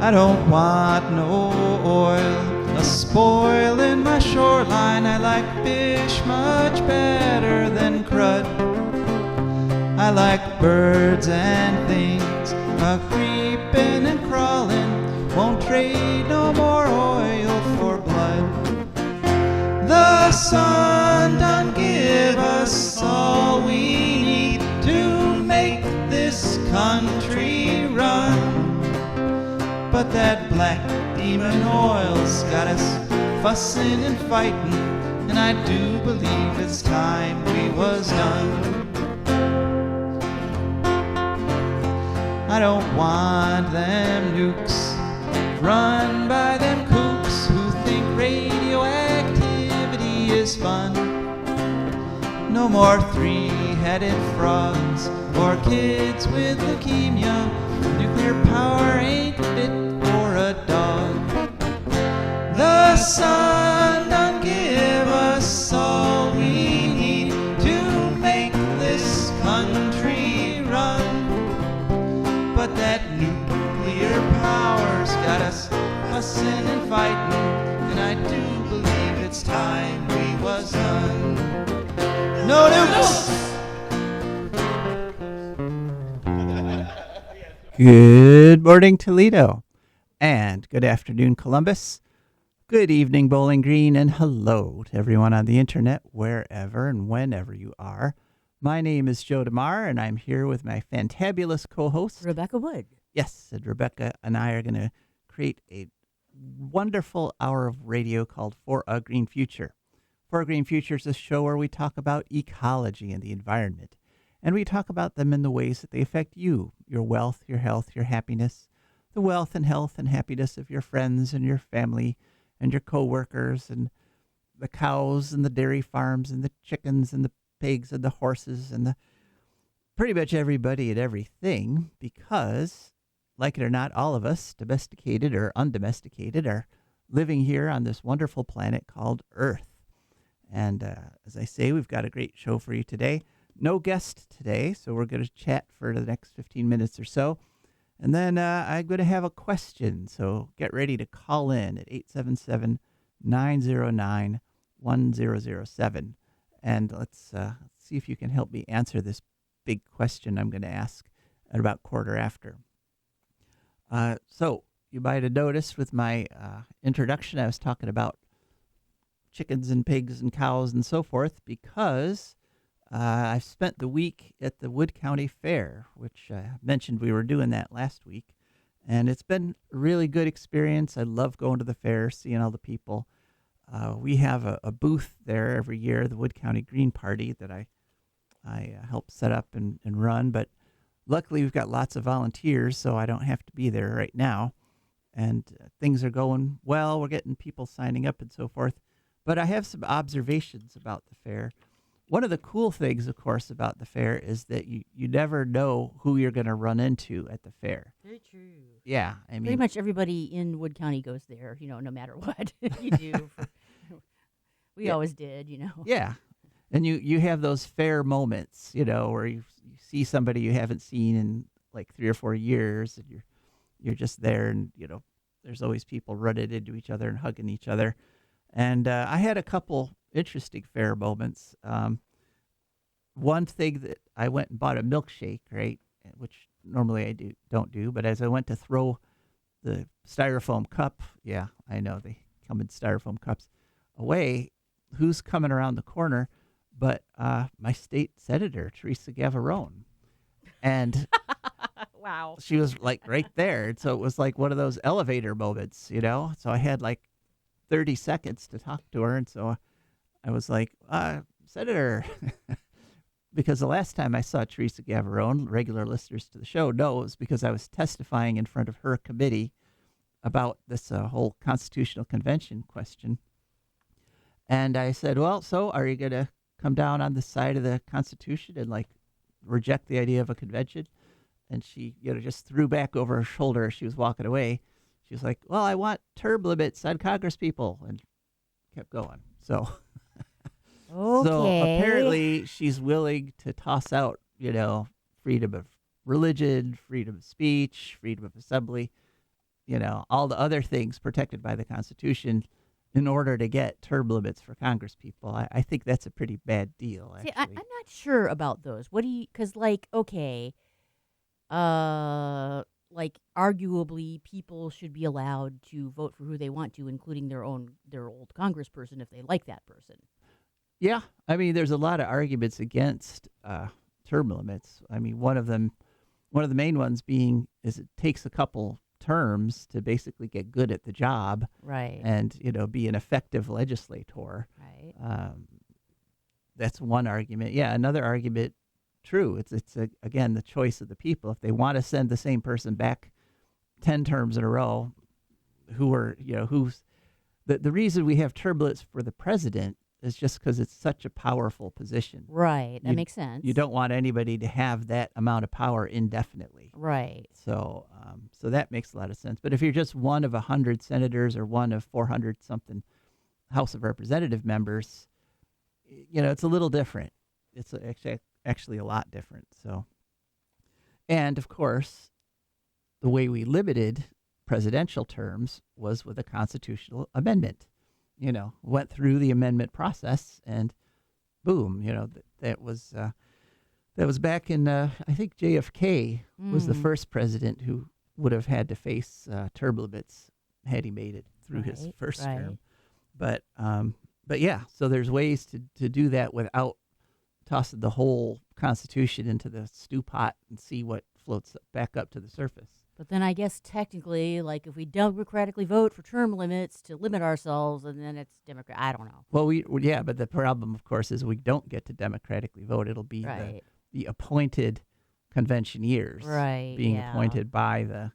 I don't want no oil, a spoil in my shoreline. I like fish much better than crud. I like birds and things, a-creeping and crawling. Won't trade no more oil for blood. The sun done give us all we need to make this country run. But that black demon oil's got us fussing and fighting, and I do believe it's time we was done. I don't want them nukes run by them kooks who think radioactivity is fun. No more three-headed frogs or kids with leukemia. Nuclear power ain't fit for a dog. The sun done give us all we need to make this country run. But that nuclear power's got us fussing and fighting, and I do believe it's time we was done. No nukes! Good morning, Toledo, and good afternoon, Columbus. Good evening, Bowling Green, and hello to everyone on the internet, wherever and whenever you are. My name is Joe DeMare, and I'm here with my fantabulous co-host, Rebecca Wood. Yes, and Rebecca and I are going to create a wonderful hour of radio called For a Green Future. For a Green Future is a show where we talk about ecology and the environment, and we talk about them in the ways that they affect you, your wealth, your health, your happiness, the wealth and health and happiness of your friends and your family and your co-workers and the cows and the dairy farms and the chickens and the pigs and the horses and the pretty much everybody and everything, because, like it or not, all of us, domesticated or undomesticated, are living here on this wonderful planet called Earth. And as I say, we've got a great show for you today. No guest today, so we're going to chat for the next 15 minutes or so. And then I'm going to have a question, so get ready to call in at 877-909-1007. And let's see if you can help me answer this big question I'm going to ask at about quarter after. So you might have noticed with my introduction, I was talking about chickens and pigs and cows and so forth because I spent the week at the Wood County Fair, which I mentioned we were doing that last week. And it's been a really good experience. I love going to the fair, seeing all the people. We have a booth there every year, the Wood County Green Party, that I help set up and run. But luckily, we've got lots of volunteers, so I don't have to be there right now. And things are going well. We're getting people signing up and so forth. But I have some observations about the fair. One of the cool things, of course, about the fair is that you never know who you're going to run into at the fair. Very true. Yeah, I mean, pretty much everybody in Wood County goes there, no matter what you do. We always did, Yeah, and you have those fair moments, where you see somebody you haven't seen in like 3 or 4 years, and you're just there, and there's always people running into each other and hugging each other. And I had a couple interesting fair moments. One thing that I went and bought a milkshake, right, which normally I don't do, but as I went to throw the styrofoam cup, yeah, I know they come in styrofoam cups, away, who's coming around the corner but my state senator, Teresa Gavarone. And wow, she was like right there. And so it was like one of those elevator moments, So I had like 30 seconds to talk to her. And so I was like, Senator, because the last time I saw Teresa Gavarone, regular listeners to the show know, it was because I was testifying in front of her committee about this whole constitutional convention question. And I said, well, so are you going to come down on the side of the Constitution and like reject the idea of a convention? And she, just threw back over her shoulder as she was walking away. She was like, well, I want term limits on Congress people, and kept going. So, okay. So apparently she's willing to toss out, freedom of religion, freedom of speech, freedom of assembly, all the other things protected by the Constitution in order to get term limits for Congress people. I think that's a pretty bad deal, See, actually. I'm not sure about those. What do you? Because okay, like arguably people should be allowed to vote for who they want to, including their old congressperson if they like that person. Yeah, I mean, there's a lot of arguments against term limits. I mean, one of the main ones being is it takes a couple terms to basically get good at the job Right. and be an effective legislator. Right. That's one argument. Yeah, another argument. True. It's again the choice of the people. If they want to send the same person back 10 terms in a row, who's the reason we have term limits for the president is just because it's such a powerful position. Right. That makes sense. You don't want anybody to have that amount of power indefinitely. Right. So, so that makes a lot of sense. But if you're just one of 100 senators or one of 400 something House of Representative members, it's a little different. It's actually a lot different. So, and of course, the way we limited presidential terms was with a constitutional amendment. Went through the amendment process, and boom, that was back in I think JFK was the first president who would have had to face term limits had he made it through his first term. But yeah, so there's ways to do that without tossing the whole Constitution into the stew pot and see what floats back up to the surface. But then I guess technically, like if we democratically vote for term limits to limit ourselves, and then it's Democrat. I don't know. Well, yeah, but the problem, of course, is we don't get to democratically vote. It'll be the appointed conventioneers being appointed by the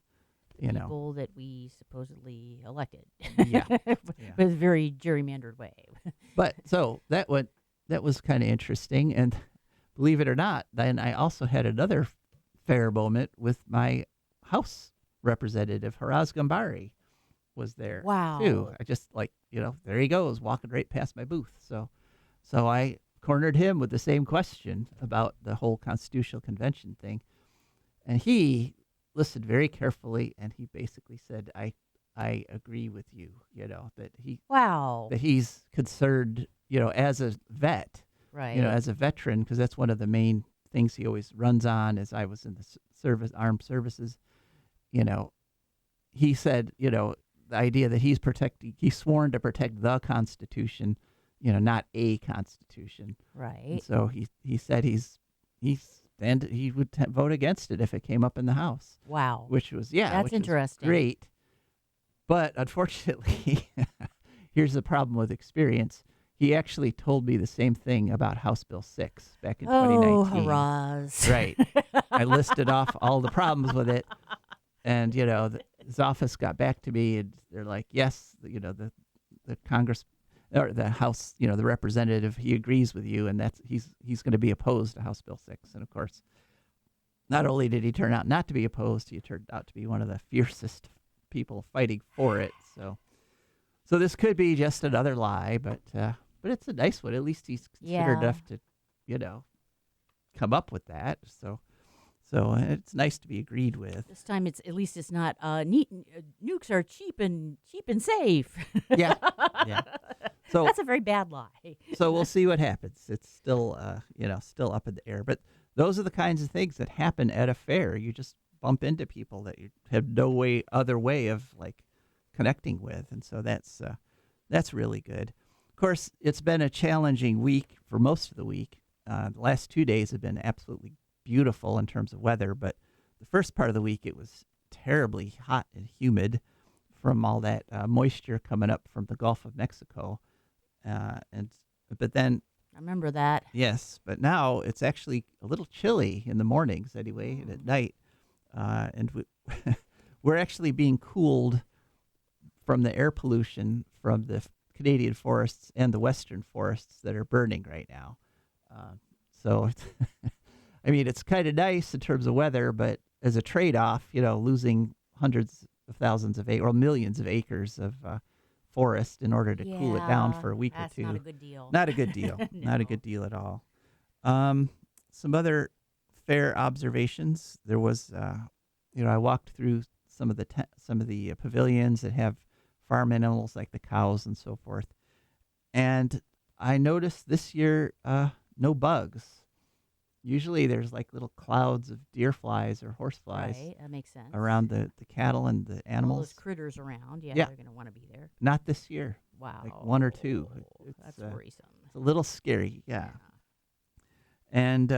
people that we supposedly elected. Yeah. But a very gerrymandered way. But so that was kind of interesting, and believe it or not, then I also had another fair moment with my House Representative Haraz Gambari was there. Wow. Too. I just there he goes, walking right past my booth. So I cornered him with the same question about the whole Constitutional Convention thing. And he listened very carefully, and he basically said, I agree with you, that he's concerned, as a vet, right. As a veteran, because that's one of the main things he always runs on. As I was in the armed services, he said, the idea that he's sworn to protect the Constitution, not a Constitution. Right. And so he said he would vote against it if it came up in the House. Wow. Which was that's interesting. Great. But unfortunately, here's the problem with experience. He actually told me the same thing about House Bill 6 back in 2019. Oh, Haraz. Right. I listed off all the problems with it. And, his office got back to me, and they're like, yes, the Congress or the House, the representative, he agrees with you, and that's he's going to be opposed to House Bill 6. And, of course, not only did he turn out not to be opposed, he turned out to be one of the fiercest people fighting for it. So this could be just another lie, but it's a nice one. At least he's considered enough to, come up with that. So it's nice to be agreed with. This time, it's not neat. Nukes are cheap and safe. Yeah. So that's a very bad lie. So we'll see what happens. It's still, still up in the air. But those are the kinds of things that happen at a fair. You just bump into people that you have no other way of connecting with, and so that's really good. Of course, it's been a challenging week for most of the week. The last 2 days have been absolutely beautiful in terms of weather, but the first part of the week it was terribly hot and humid from all that moisture coming up from the Gulf of Mexico, but then I remember that. Yes, but now it's actually a little chilly in the mornings anyway, and at night, and we're actually being cooled from the air pollution from the Canadian forests and the western forests that are burning right now. So I mean, it's kind of nice in terms of weather, but as a trade-off, losing hundreds of thousands of or millions of acres of forest in order to cool it down for a week or two. That's not a good deal. Not a good deal. No. Not a good deal at all. Some other fair observations. There was, I walked through some of the pavilions that have farm animals like the cows and so forth. And I noticed this year no bugs. Usually there's like little clouds of deer flies or horse flies Right, that makes sense. around the cattle and the All animals. those critters around, yeah, Yeah. they're going to want to be there. Not this year. Wow. Like one or two. That's worrisome. It's a little scary, yeah. And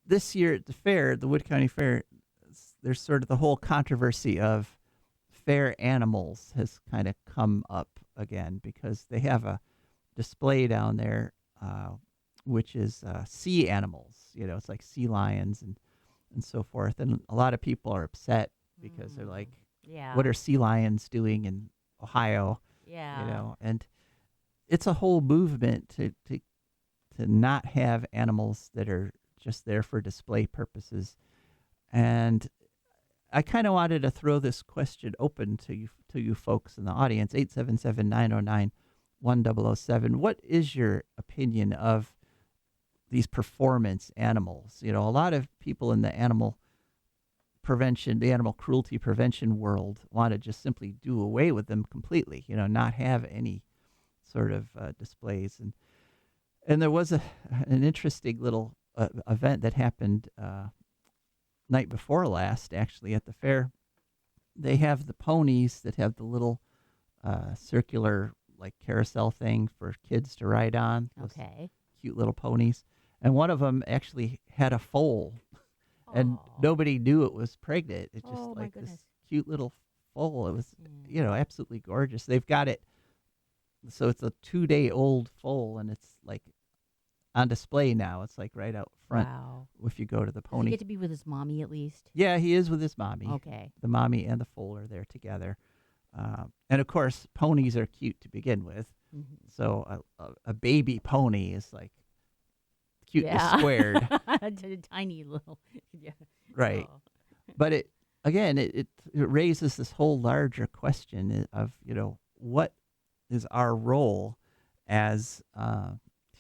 this year at the fair, the Wood County Fair, there's sort of the whole controversy of fair animals has kind of come up again because they have a display down there, which is sea animals. It's like sea lions and so forth. And a lot of people are upset because they're like, Yeah. what are sea lions doing in Ohio? Yeah. And it's a whole movement to not have animals that are just there for display purposes. And I kind of wanted to throw this question open to you folks in the audience, 877-909-1007. What is your opinion of these performance animals? A lot of people in the animal cruelty prevention world want to just simply do away with them completely, not have any sort of displays. And there was an interesting little event that happened night before last, actually, at the fair. They have the ponies that have the little circular like carousel thing for kids to ride on. Okay. Cute little ponies. And one of them actually had a foal, and nobody knew it was pregnant. It just like this cute little foal. It was, absolutely gorgeous. They've got it. So it's a 2-day-old foal, and it's like on display now. It's like right out front. Wow. If you go to the Does pony. he get to be with his mommy at least? Yeah, he is with his mommy. Okay. The mommy and the foal are there together. And of course, ponies are cute to begin with. Mm-hmm. So a baby pony is like cuteness squared. Tiny little. Yeah. Right. Oh. But it raises this whole larger question of, what is our role as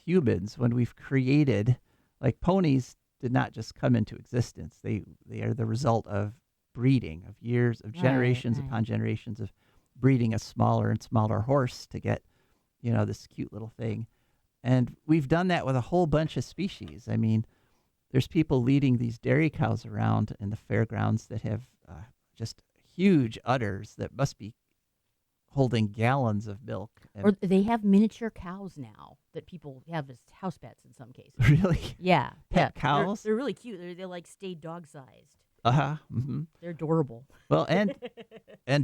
humans when we've created, like ponies did not just come into existence. They are the result of breeding, of years, of generations upon generations of breeding a smaller and smaller horse to get, this cute little thing. And we've done that with a whole bunch of species. I mean, there's people leading these dairy cows around in the fairgrounds that have just huge udders that must be holding gallons of milk. Or they have miniature cows now that people have as house pets in some cases. Really? Yeah. Pet cows? They're really cute. They're like stay dog-sized. Uh-huh. Mm-hmm. They're adorable. Well, and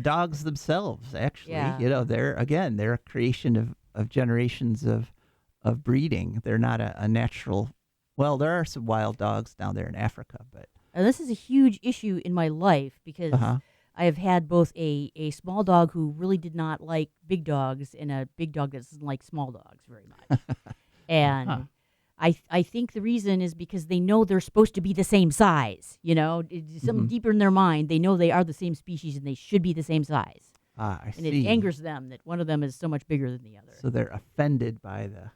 dogs themselves, actually. Yeah. They're a creation of generations of breeding. They're not a natural. Well, there are some wild dogs down there in Africa, but. And this is a huge issue in my life because I have had both a small dog who really did not like big dogs and a big dog that doesn't like small dogs very much. And I think the reason is because they know they're supposed to be the same size. It's something deeper in their mind. They know they are the same species and they should be the same size. I and see. It angers them that one of them is so much bigger than the other. So they're offended by the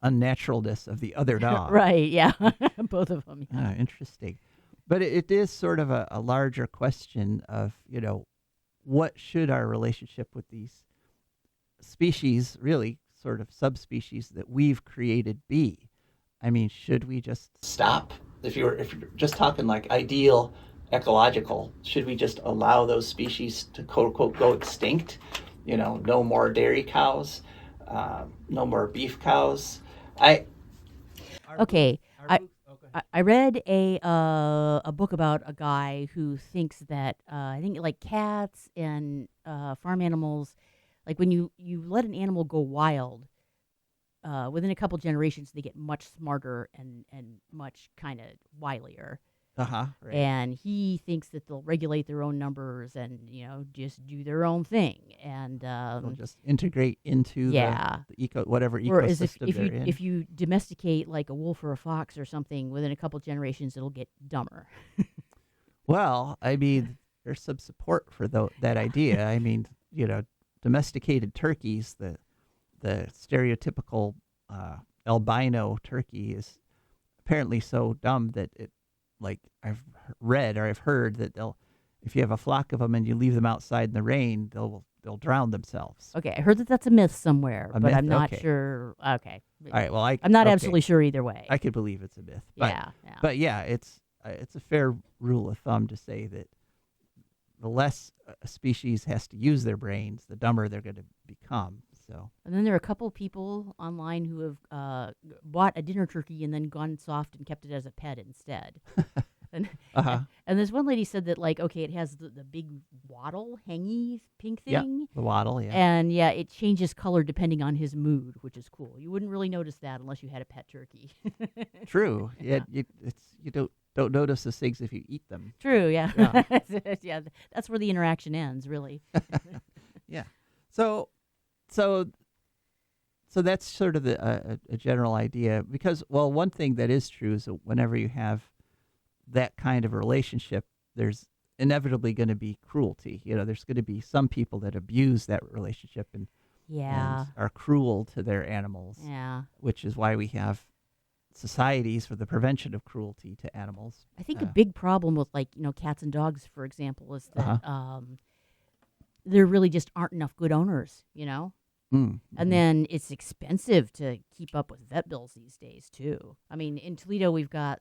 unnaturalness of the other dog. Right, yeah. Both of them. Yeah. Interesting. But it is sort of a larger question of, what should our relationship with these species, really sort of subspecies that we've created, be? I mean, should we just stop? If you're just talking like ideal ecological, should we just allow those species to quote unquote go extinct? No more dairy cows, no more beef cows. Okay. I read a book about a guy who thinks that I think like cats and farm animals, like when you let an animal go wild, within a couple generations they get much smarter and much kind of wilier. Right. And he thinks that they'll regulate their own numbers and just do their own thing and they'll just integrate into the whatever Whereas ecosystem they're in. If you domesticate like a wolf or a fox or something, within a couple generations it'll get dumber. Well, I mean, there's some support for that idea. I mean, domesticated turkeys, the stereotypical albino turkey is apparently so dumb that it like I've read or I've heard that if you have a flock of them and you leave them outside in the rain, they'll drown themselves. Okay, I heard that that's a myth somewhere, A but myth? I'm not Okay. sure. Okay. All right. Well, I'm not okay. absolutely sure either way. I could believe it's a myth. But, yeah. But yeah, it's a fair rule of thumb to say that the less a species has to use their brains, the dumber they're going to become. So. And then there are a couple people online who have bought a dinner turkey and then gone soft and kept it as a pet instead. And this one lady said that, like, okay, it has the big wattle, hangy pink thing. Yeah, the wattle, yeah. And, yeah, it changes color depending on his mood, which is cool. You wouldn't really notice that unless you had a pet turkey. True. Yeah. You don't notice those things if you eat them. True, yeah. Yeah. Yeah, that's where the interaction ends, really. Yeah. So that's sort of a general idea because, well, one thing that is true is that whenever you have that kind of relationship, there's inevitably going to be cruelty. There's going to be some people that abuse that relationship and are cruel to their animals. Yeah. Which is why we have societies for the prevention of cruelty to animals. I think a big problem with, like, cats and dogs, for example, is that there really just aren't enough good owners, Mm-hmm. And then it's expensive to keep up with vet bills these days too. I mean, in Toledo, we've got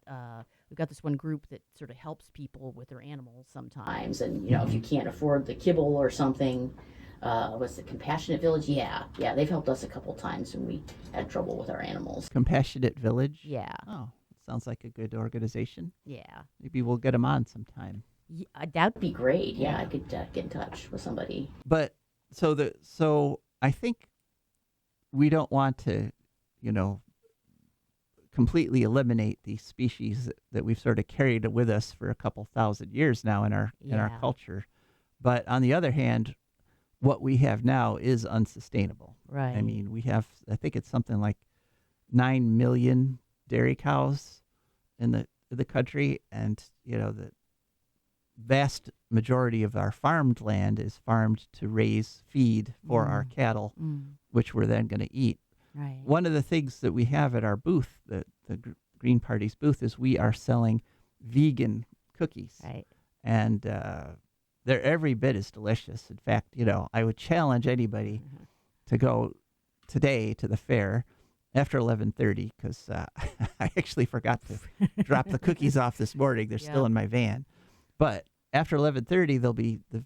this one group that sort of helps people with their animals sometimes. And if you can't afford the kibble or something, what's the Compassionate Village? Yeah, they've helped us a couple times when we had trouble with our animals. Compassionate Village. Yeah. Oh, sounds like a good organization. Yeah. Maybe we'll get them on sometime. Yeah, that would be great. Yeah, I could get in touch with somebody. But so I think we don't want to, completely eliminate these species that we've sort of carried with us for a couple thousand years now in our culture. But on the other hand, what we have now is unsustainable. Right. I mean, I think it's something like 9 million dairy cows in the country, and the vast majority of our farmed land is farmed to raise feed for our cattle, which we're then going to eat. Right. One of the things that we have at our booth, the Green Party's booth, is we are selling vegan cookies. Right. And they're every bit as delicious. In fact, I would challenge anybody to go today to the fair after 11:30 because I actually forgot to drop the cookies off this morning. They're still in my van. But after 11:30, there'll be the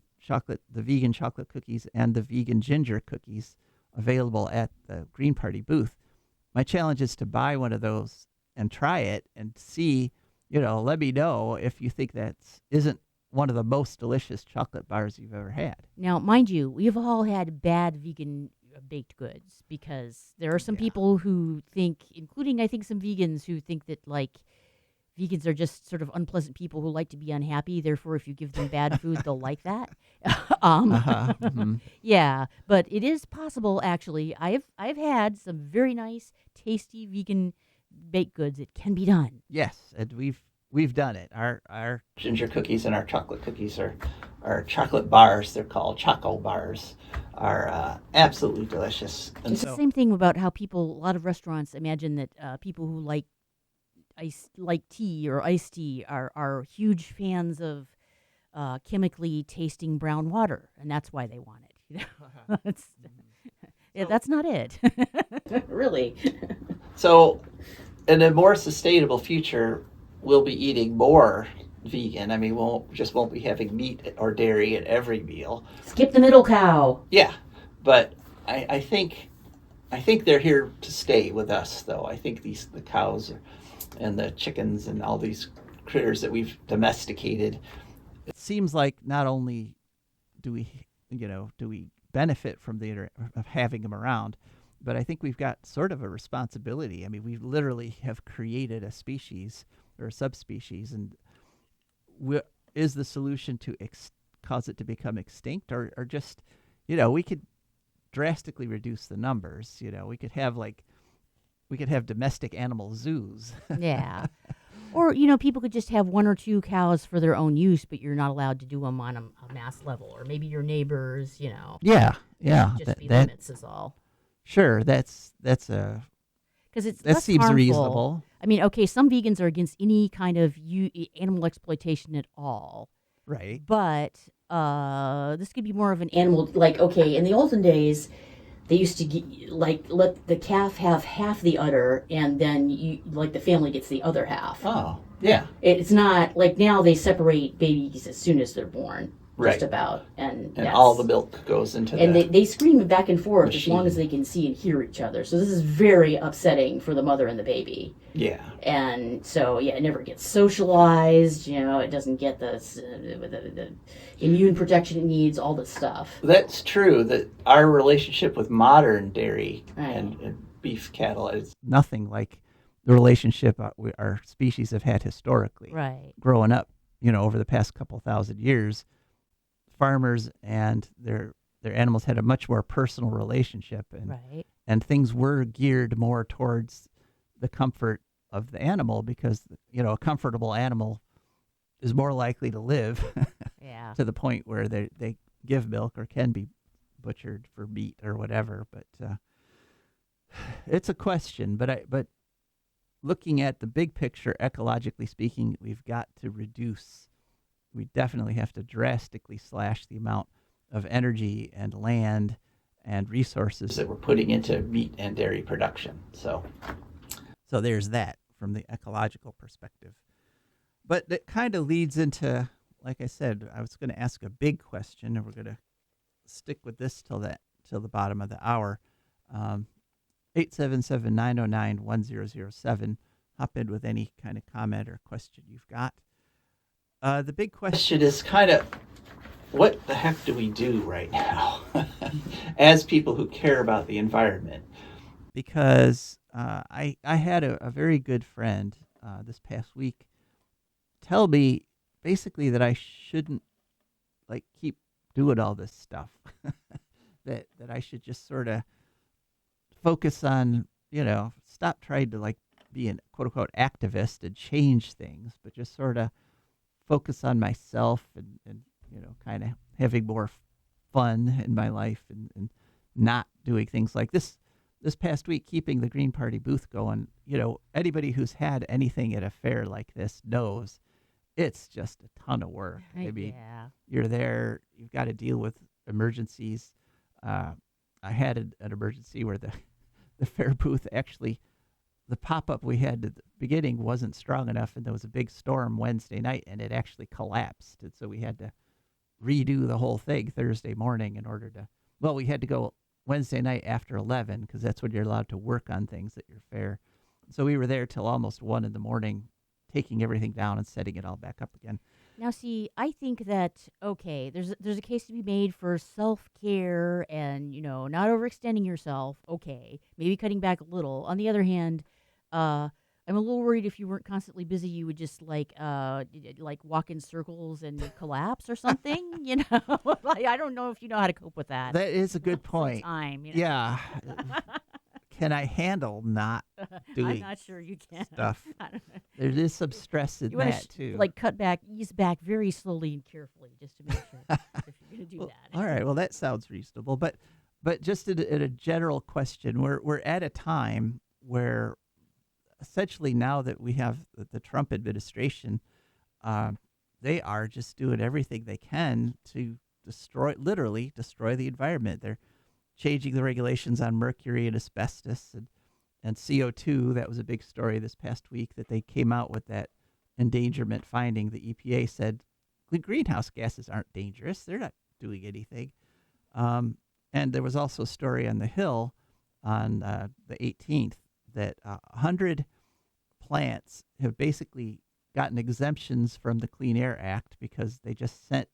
vegan chocolate cookies and the vegan ginger cookies available at the Green Party booth. My challenge is to buy one of those and try it and see, let me know if you think that isn't one of the most delicious chocolate bars you've ever had. Now, mind you, we've all had bad vegan baked goods because there are some people who think, including I think some vegans who think that, like, vegans are just sort of unpleasant people who like to be unhappy. Therefore, if you give them bad food, they'll like that. Yeah, but it is possible. Actually, I've had some very nice, tasty vegan baked goods. It can be done. Yes, and we've done it. Our ginger cookies and our chocolate cookies are chocolate bars. They're called Choco bars. Are absolutely delicious. And it's the same thing about how a lot of restaurants imagine that people who like tea or iced tea are huge fans of chemically tasting brown water, and that's why they want it. That's not it. Really. So, in a more sustainable future, we'll be eating more vegan. I mean, won't be having meat or dairy at every meal. Skip the middle cow. Yeah, but I think they're here to stay with us, though. I think the cows and the chickens and all these critters that we've domesticated. It seems like not only do we benefit from of having them around, but I think we've got sort of a responsibility. I mean, we literally have created a species or a subspecies, and is the solution to cause it to become extinct, or just, we could drastically reduce the numbers. We could have domestic animal zoos. Yeah. Or, people could just have one or two cows for their own use, but you're not allowed to do them on a mass level. Or maybe your neighbors, Yeah. Just be limits is all. Sure, that's a... Because it's that less seems harmful. reasonable. I mean, okay, some vegans are against any kind of animal exploitation at all. Right. But this could be more of an animal. Like, okay, in the olden days, they used to let the calf have half the udder, and then the family gets the other half. Oh, yeah. It's not like now they separate babies as soon as they're born. Right. Just about. And all the milk goes into and they scream back and forth machine. as long as they can see and hear each other. So this is very upsetting for the mother and the baby. Yeah. And so, it never gets socialized. It doesn't get the immune protection it needs, all this stuff. That's true. That our relationship with modern dairy Right. and beef cattle is nothing like the relationship our species have had historically. Right. Growing up, over the past couple thousand years, farmers and their animals had a much more personal relationship, and Right. and things were geared more towards the comfort of the animal, because a comfortable animal is more likely to live Yeah. to the point where they give milk or can be butchered for meat or whatever. But it's a question. But looking at the big picture, ecologically speaking, we've got to reduce. We definitely have to drastically slash the amount of energy and land and resources that we're putting into meat and dairy production. So there's that from the ecological perspective. But that kind of leads into, like I said, I was going to ask a big question, and we're going to stick with this till the bottom of the hour. 877-909-1007. Hop in with any kind of comment or question you've got. The big question is kind of, what the heck do we do right now as people who care about the environment? Because I had a very good friend this past week tell me basically that I shouldn't keep doing all this stuff, that I should just sort of focus on, stop trying to be an quote unquote activist and change things, but just sort of focus on myself and kind of having more fun in my life and not doing things like this past week, keeping the Green Party booth going. Anybody who's had anything at a fair like this knows it's just a ton of work. I mean, you're there, you've got to deal with emergencies. I had an emergency where the fair booth, actually, the pop-up we had at the beginning wasn't strong enough, and there was a big storm Wednesday night, and it actually collapsed. And so we had to redo the whole thing Thursday morning we had to go Wednesday night after 11, because that's when you're allowed to work on things at your fair. So we were there till almost 1 a.m, taking everything down and setting it all back up again. Now, see, I think that, okay, there's a case to be made for self-care and, not overextending yourself. Okay, maybe cutting back a little. On the other hand, I'm a little worried if you weren't constantly busy, you would just walk in circles and collapse or something, I don't know if you know how to cope with that. That is a good point. Time, Yeah. Can I handle not doing I'm not sure you can. stuff? There is some stress in that, too. Ease back very slowly and carefully, just to make sure if you're going to do that. All right. Well, that sounds reasonable. But just in a general question, we're at a time where essentially now that we have the Trump administration, they are just doing everything they can to literally destroy the environment. They're changing the regulations on mercury and asbestos and CO2. That was a big story this past week, that they came out with that endangerment finding. The EPA said the greenhouse gases aren't dangerous. They're not doing anything. And there was also a story on the Hill on the 18th that 100 plants have basically gotten exemptions from the Clean Air Act because they just sent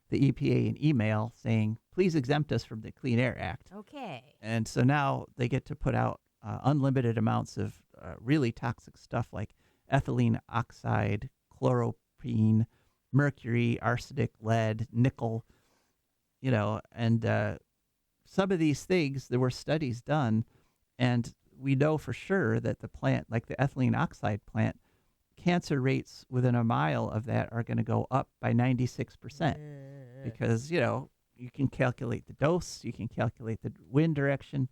the EPA an email saying, please exempt us from the Clean Air Act. Okay. And so now they get to put out unlimited amounts of really toxic stuff like ethylene oxide, chloropene, mercury, arsenic, lead, nickel, and some of these things, there were studies done, and we know for sure that the plant, like the ethylene oxide plant, cancer rates within a mile of that are going to go up by 96%. Because, you can calculate the dose, you can calculate the wind direction,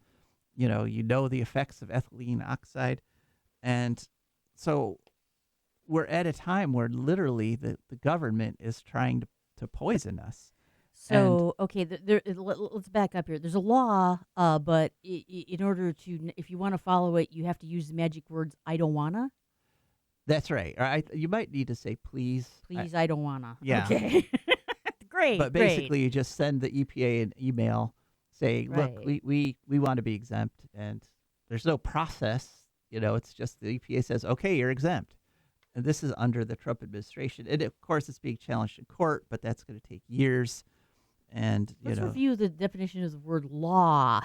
you know the effects of ethylene oxide. And so we're at a time where literally the government is trying to poison us. So, okay, let's back up here. There's a law, but in order to, if you want to follow it, you have to use the magic words, I don't wanna. That's right. You might need to say please. Please, I don't wanna. Yeah. Okay. Great. But basically, you just send the EPA an email saying, look, Right. we want to be exempt. And there's no process. It's just the EPA says, okay, you're exempt. And this is under the Trump administration. And of course, it's being challenged in court, but that's going to take years. And, Let's review the definition of the word law.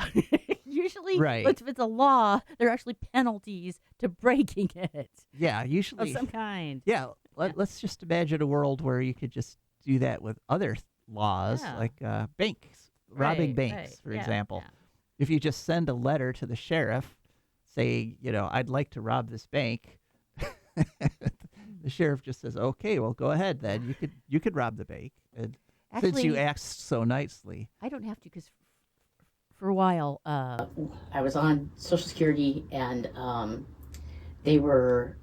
Usually, Right. if it's a law, there are actually penalties to breaking it yeah, of usually. some kind. Yeah, let's just imagine a world where you could just do that with other laws, Yeah. like banks, robbing Right, banks, right. for Yeah, example. yeah. If you just send a letter to the sheriff saying, I'd like to rob this bank, the sheriff just says, okay, well, go ahead then. You could rob the bank. And since you Actually, asked so nicely. I don't have to because for a while, I was on Social Security, and they were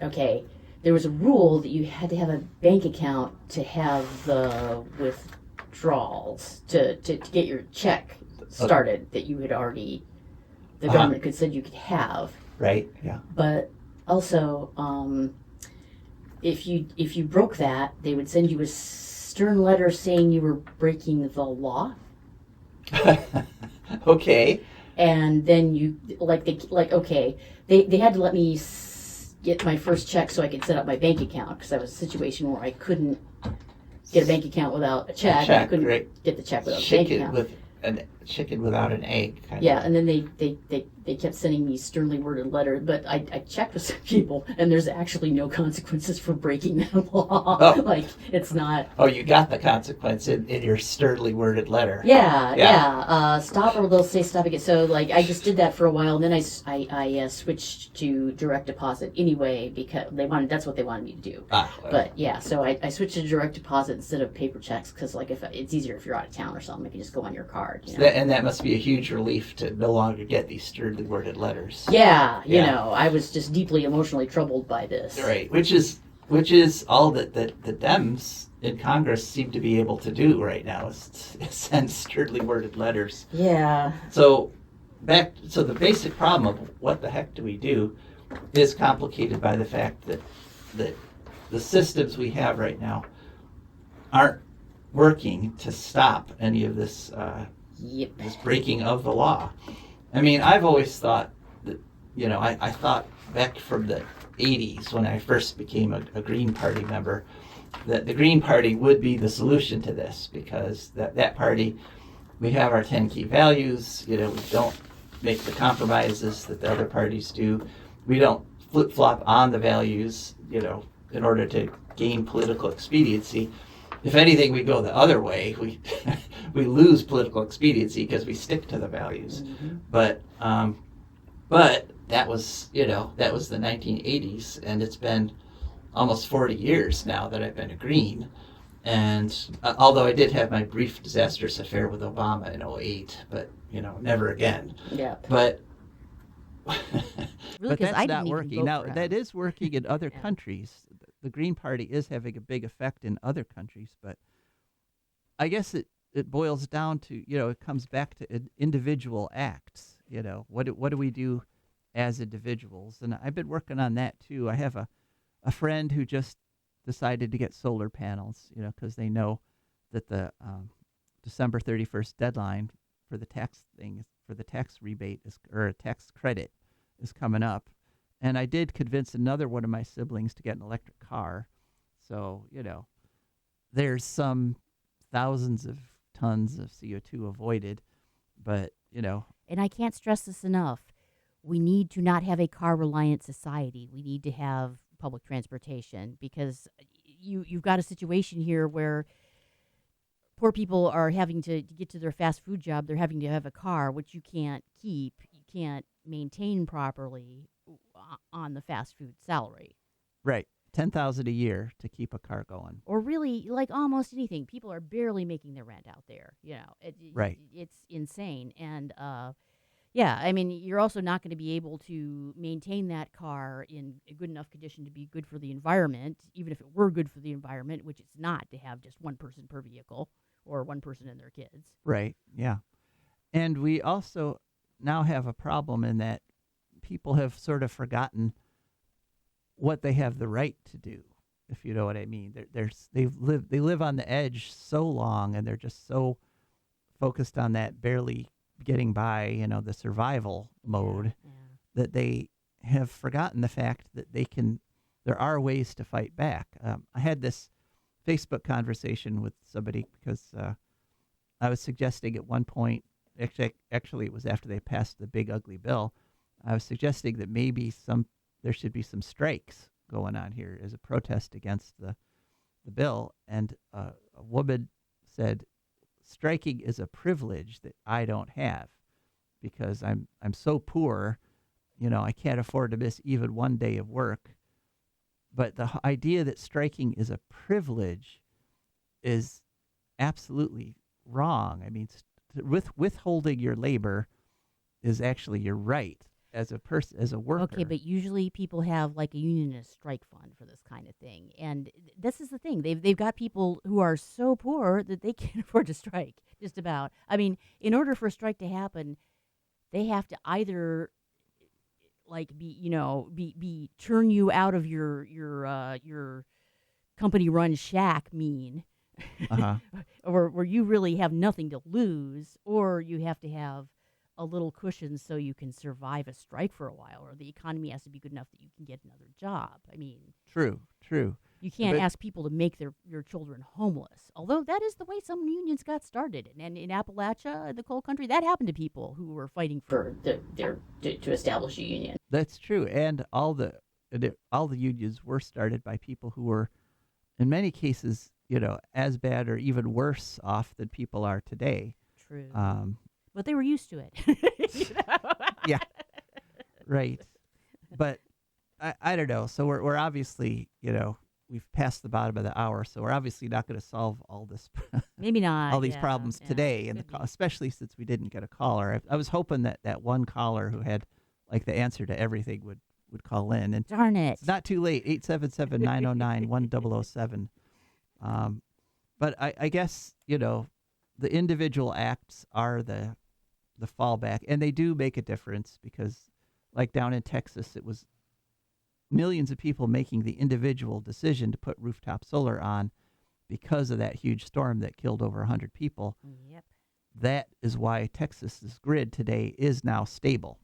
okay. There was a rule that you had to have a bank account to have the withdrawals to get your check started that you had already the government could said you could have. Right, yeah. But also, if you broke that, they would send you a stern letter saying you were breaking the law. Okay. And then you they had to let me get my first check so I could set up my bank account, because that was a situation where I couldn't get a bank account without a check. I couldn't get the check without a bank account. Chicken without an egg. Yeah, and then they kept sending me sternly worded letters, but I checked with some people, and there's actually no consequences for breaking that law. Oh. Like, it's not. Oh, you got the consequence in your sturdily worded letter. Yeah. Stop, or they'll say stop again. So, like, I just did that for a while, and then I switched to direct deposit anyway, because that's what they wanted me to do. Well. But yeah, so I switched to direct deposit instead of paper checks, because like if it's easier if you're out of town or something, it can just go on your card. And that must be a huge relief to no longer get these sturdily worded letters. Yeah, you know, I was just deeply emotionally troubled by this. Right, which is all that the Dems in Congress seem to be able to do right now, is send sturdily worded letters. Yeah. So the basic problem of what the heck do we do is complicated by the fact that the systems we have right now aren't working to stop any of this this breaking of the law. I mean, I've always thought that, I thought back from the 80s when I first became a Green Party member, that the Green Party would be the solution to this, because that party, we have our 10 key values, we don't make the compromises that the other parties do. We don't flip-flop on the values, in order to gain political expediency. If anything, we go the other way. We lose political expediency because we stick to the values. Mm-hmm. But that was the 1980s, and it's been almost 40 years now that I've been a Green. And although I did have my brief disastrous affair with Obama in 2008, but never again. Yeah. But Really, but 'cause that's I not didn't even working. vote Now, for him. that is working in other Yeah. countries. The Green Party is having a big effect in other countries, but I guess it boils down to, it comes back to individual acts. What do we do as individuals? And I've been working on that too. I have a friend who just decided to get solar panels, because they know that the December 31st deadline for the tax rebate or a tax credit is coming up. And I did convince another one of my siblings to get an electric car. So, there's some thousands of tons of CO2 avoided, but, And I can't stress this enough. We need to not have a car-reliant society. We need to have public transportation, because you've got a situation here where poor people are having to get to their fast food job. They're having to have a car, which you can't keep. You can't maintain properly on the fast food salary. right, 10,000 a year to keep a car going. Or really, like almost anything. People are barely making their rent out there. Right. It's insane. And, Yeah, I mean, you're also not going to be able to maintain that car in a good enough condition to be good for the environment, even if it were good for the environment, which it's not to have just one person per vehicle or one person and their kids. Right. Yeah. And we also now have a problem in that people have sort of forgotten what they have the right to do, if you know what I mean. They live on the edge so long, and they're just so focused on that barely getting by, the survival mode, Yeah. that they have forgotten the fact that there are ways to fight back. I had this Facebook conversation with somebody because I was suggesting at one point, actually it was after they passed the big ugly bill, I was suggesting that maybe there should be some strikes going on here as a protest against the bill. And a woman said, striking is a privilege that I don't have because I'm so poor, I can't afford to miss even one day of work. But the idea that striking is a privilege is absolutely wrong. I mean, withholding your labor is actually your right as a person, as a worker. Okay, but usually people have like a unionist strike fund for this kind of thing, and this is the thing. They've got people who are so poor that they can't afford to strike. Just about. I mean, in order for a strike to happen, they have to either like be turn you out of your company run shack Uh-huh. or where you really have nothing to lose, or you have to have a little cushion so you can survive a strike for a while, or the economy has to be good enough that you can get another job. I mean, True. you can't But- ask people to make your children homeless, although that is the way some unions got started. And in Appalachia, the coal country, that happened to people who were fighting for to establish a union. That's true. And all the unions were started by people who were, in many cases, as bad or even worse off than people are today. True. But they were used to it. Yeah. Right. But I don't know. So we're obviously, we've passed the bottom of the hour, so we're obviously not going to solve all this Maybe not. all these yeah, problems yeah, today, and could be. especially since we didn't get a caller. I was hoping that one caller who had like the answer to everything would call in, and Darn it. it's not too late. 877-909-1007. But I guess the individual acts are the fallback, and they do make a difference because, like down in Texas, it was millions of people making the individual decision to put rooftop solar on because of that huge storm that killed over 100 people. Yep. That is why Texas's grid today is now stable,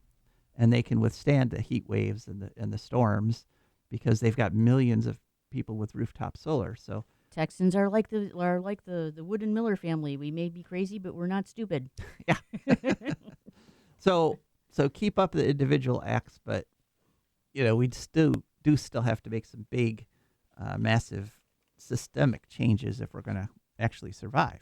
and they can withstand the heat waves and the storms because they've got millions of people with rooftop solar. So Texans are like the Wood and Miller family. We may be crazy, but we're not stupid. yeah. So keep up the individual acts, but we still have to make some big, massive systemic changes if we're going to actually survive.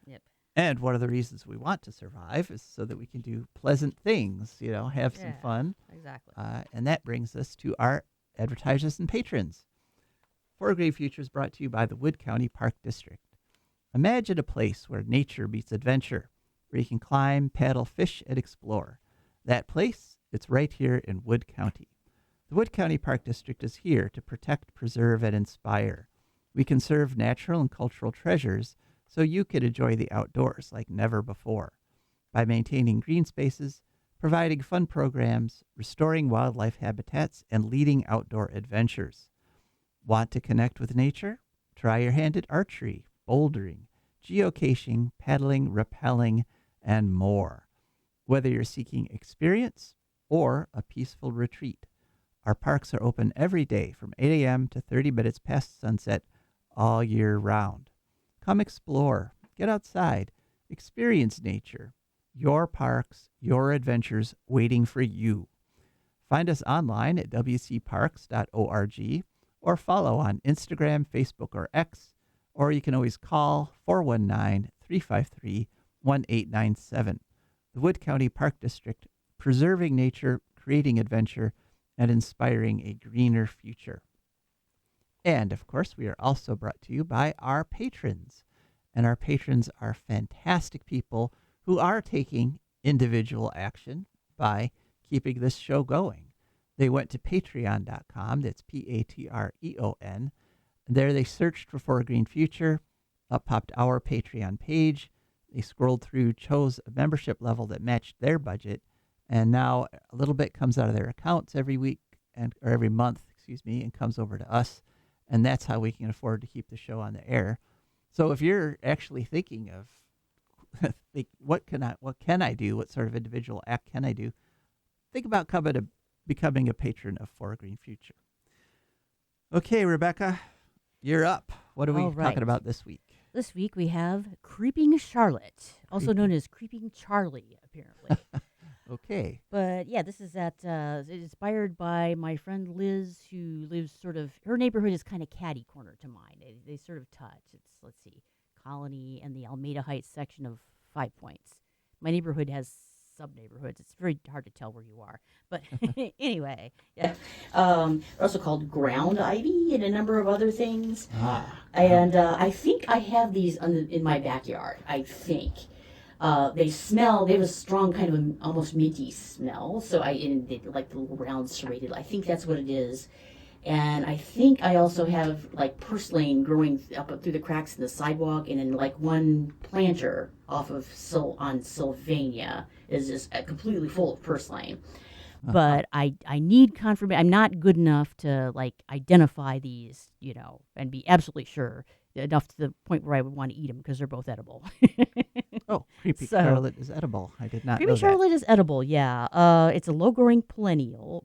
Yep. And one of the reasons we want to survive is so that we can do pleasant things, have some Yeah. fun. Exactly. And that brings us to our advertisers and patrons. For Green Futures brought to you by the Wood County Park District. Imagine a place where nature meets adventure, where you can climb, paddle, fish, and explore. That place, it's right here in Wood County. The Wood County Park District is here to protect, preserve, and inspire. We conserve natural and cultural treasures so you can enjoy the outdoors like never before. By maintaining green spaces, providing fun programs, restoring wildlife habitats, and leading outdoor adventures. Want to connect with nature? Try your hand at archery, bouldering, geocaching, paddling, rappelling, and more. Whether you're seeking experience or a peaceful retreat, our parks are open every day from 8 a.m. to 30 minutes past sunset all year round. Come explore, get outside, experience nature. Your parks, your adventures waiting for you. Find us online at wcparks.org or follow on Instagram, Facebook, or X, or you can always call 419-353-1897. The Wood County Park District, preserving nature, creating adventure, and inspiring a greener future. And, of course, we are also brought to you by our patrons. And our patrons are fantastic people who are taking individual action by keeping this show going. They went to patreon.com. That's Patreon. There they searched for Green Future. Up popped our Patreon page. They scrolled through, chose a membership level that matched their budget, and now a little bit comes out of their accounts every week or every month, and comes over to us, and that's how we can afford to keep the show on the air. So if you're actually thinking of what can I do? What sort of individual act can I do? Think about becoming a patron of For a Green Future. Okay, Rebecca, you're up. What are we talking about this week? This week we have Creeping Charlotte, also known as Creeping Charlie, apparently. Okay. But yeah, this is inspired by my friend Liz, who lives her neighborhood is kind of catty corner to mine. They sort of touch. It's, let's see, Colony and the Almeida Heights section of 5 Points. My neighborhood has sub-neighborhoods. It's very hard to tell where you are. But anyway, yeah. Also called ground ivy and a number of other things. And I think I have these in my backyard, I think. They have a strong kind of almost minty smell. So they like the little round serrated. I think that's what it is. And I think I also have like purslane growing up through the cracks in the sidewalk, and then like one planter off of on Sylvania is just completely full of purslane. But I need confirmation. I'm not good enough to like identify these, and be absolutely sure enough to the point where I would want to eat them because they're both edible. Oh, Creepy Charlotte is edible. I did not know that. Creepy Charlotte is edible, yeah. It's a low-growing perennial,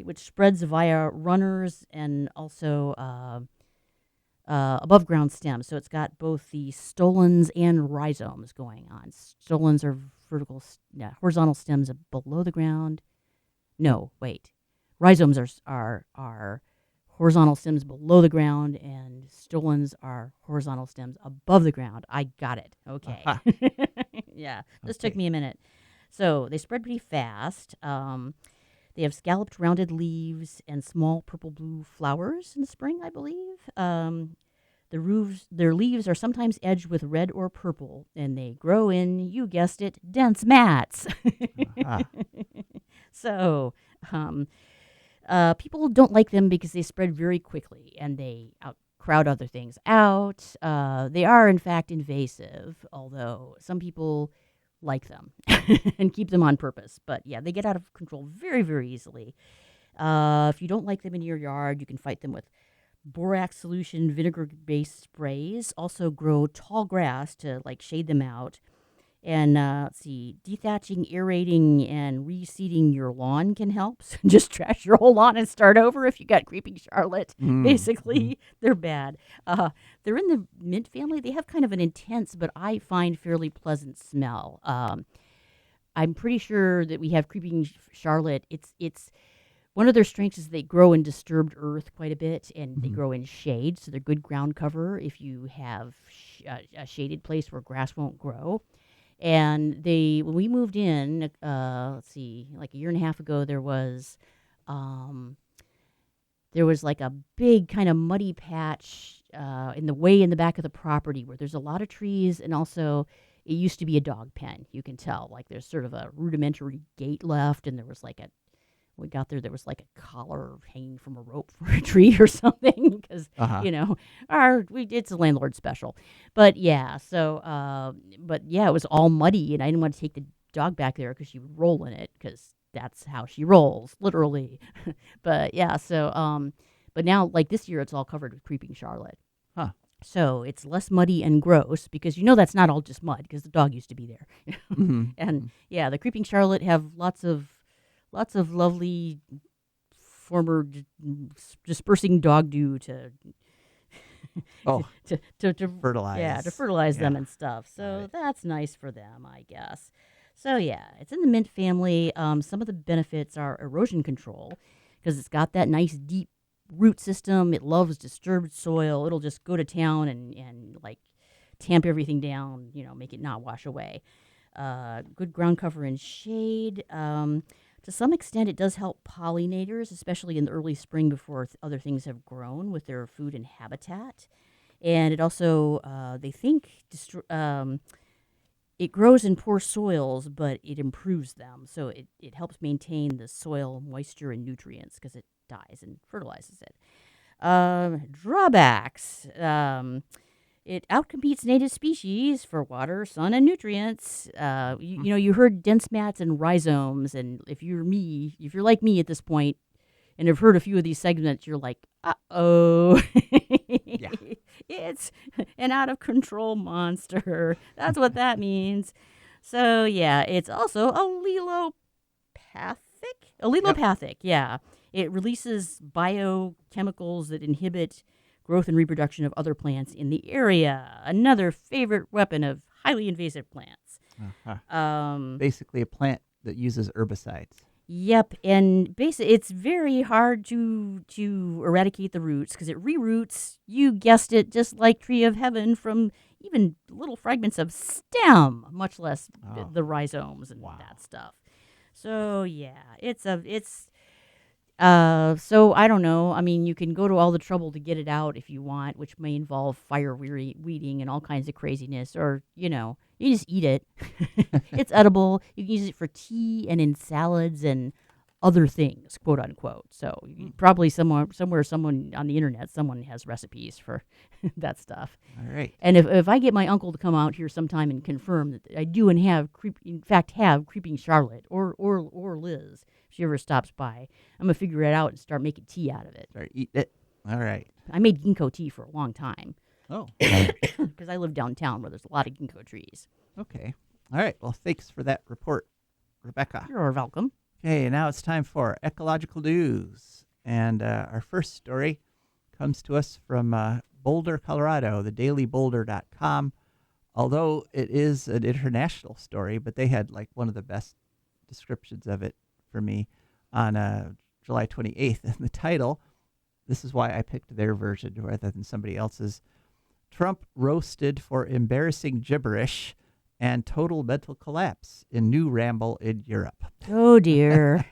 which spreads via runners and also above-ground stems. So it's got both the stolons and rhizomes going on. Stolons are horizontal stems below the ground. No, wait. Rhizomes are horizontal stems below the ground, and stolons are horizontal stems above the ground. I got it. Okay. Yeah, this took me a minute. So they spread pretty fast. They have scalloped, rounded leaves and small purple-blue flowers in the spring, I believe. Their leaves are sometimes edged with red or purple, and they grow in, you guessed it, dense mats. So, people don't like them because they spread very quickly and they crowd other things out. They are, in fact, invasive, although some people like them and keep them on purpose. But yeah, they get out of control very, very easily. If you don't like them in your yard, you can fight them with borax solution, vinegar-based sprays. Also grow tall grass to like shade them out. And dethatching, aerating, and reseeding your lawn can help. So just trash your whole lawn and start over if you got Creeping Charlotte. Basically, they're bad. They're in the mint family. They have kind of an intense, but I find fairly pleasant smell. I'm pretty sure that we have Creeping Charlotte. It's one of their strengths is they grow in disturbed earth quite a bit, and they grow in shade, so they're good ground cover if you have a shaded place where grass won't grow. And when we moved in, like a year and a half ago, there was like a big kind of muddy patch in the back of the property where there's a lot of trees, and also it used to be a dog pen. You can tell, like there's sort of a rudimentary gate left, and there was like we got there was like a collar hanging from a rope for a tree or something because it's a landlord special. But yeah, it was all muddy, and I didn't want to take the dog back there because she would roll in it because that's how she rolls, literally. But yeah, but now like this year it's all covered with Creeping Charlotte. So it's less muddy and gross because that's not all just mud because the dog used to be there. And yeah, the Creeping Charlotte have lots of lovely former dispersing dog dew to fertilize. Yeah, to fertilize them and stuff. So that's nice for them, I guess. So yeah, it's in the mint family. Some of the benefits are erosion control because it's got that nice deep root system. It loves disturbed soil. It'll just go to town and like tamp everything down, make it not wash away. Good ground cover and shade. To some extent, it does help pollinators, especially in the early spring before other things have grown with their food and habitat. And it also, they think, it grows in poor soils, but it improves them. So it helps maintain the soil moisture and nutrients because it dies and fertilizes it. Drawbacks. It outcompetes native species for water, sun, and nutrients. You heard dense mats and rhizomes, and if you're like me at this point, and have heard a few of these segments, you're like, uh-oh. Yeah. It's an out-of-control monster. That's what that means. So, yeah, it's also allelopathic. Allelopathic, yeah. It releases biochemicals that inhibit growth and reproduction of other plants in the area. Another favorite weapon of highly invasive plants. Basically a plant that uses herbicides. Yep, and basically it's very hard to eradicate the roots because it reroots, you guessed it, just like Tree of Heaven, from even little fragments of stem, much less the rhizomes and that stuff. So yeah, so I don't know. I mean, you can go to all the trouble to get it out if you want, which may involve fire weeding and all kinds of craziness, or you just eat it. It's edible. You can use it for tea and in salads and other things, quote unquote. So probably someone on the internet, someone has recipes for that stuff. All right. And if I get my uncle to come out here sometime and confirm that I do and have Creeping Charlotte or Liz, if she ever stops by, I'm gonna figure it out and start making tea out of it. Start eating it. All right. I made ginkgo tea for a long time. Oh. Because I live downtown where there's a lot of ginkgo trees. Okay. All right. Well, thanks for that report, Rebecca. You're welcome. Okay, now it's time for ecological news. And our first story comes to us from Boulder, Colorado, thedailyboulder.com. Although it is an international story, but they had like one of the best descriptions of it for me on July 28th. And the title, this is why I picked their version rather than somebody else's. Trump roasted for embarrassing gibberish and total mental collapse in new ramble in Europe. Oh, dear.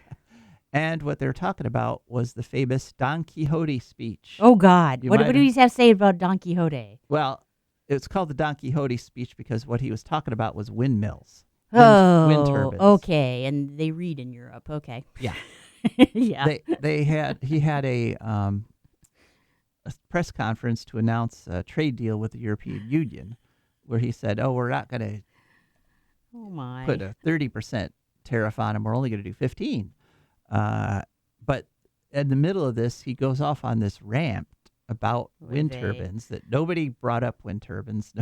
And what they're talking about was the famous Don Quixote speech. Oh, God. What do you have to say about Don Quixote? Well, it's called the Don Quixote speech because what he was talking about was windmills. Wind turbines. Okay. And they read in Europe. Okay. Yeah. Yeah. He had a press conference to announce a trade deal with the European Union where he said, we're not going to put a 30% tariff on them. We're only going to do 15. But in the middle of this, he goes off on this rant about wind turbines that nobody brought up wind turbines.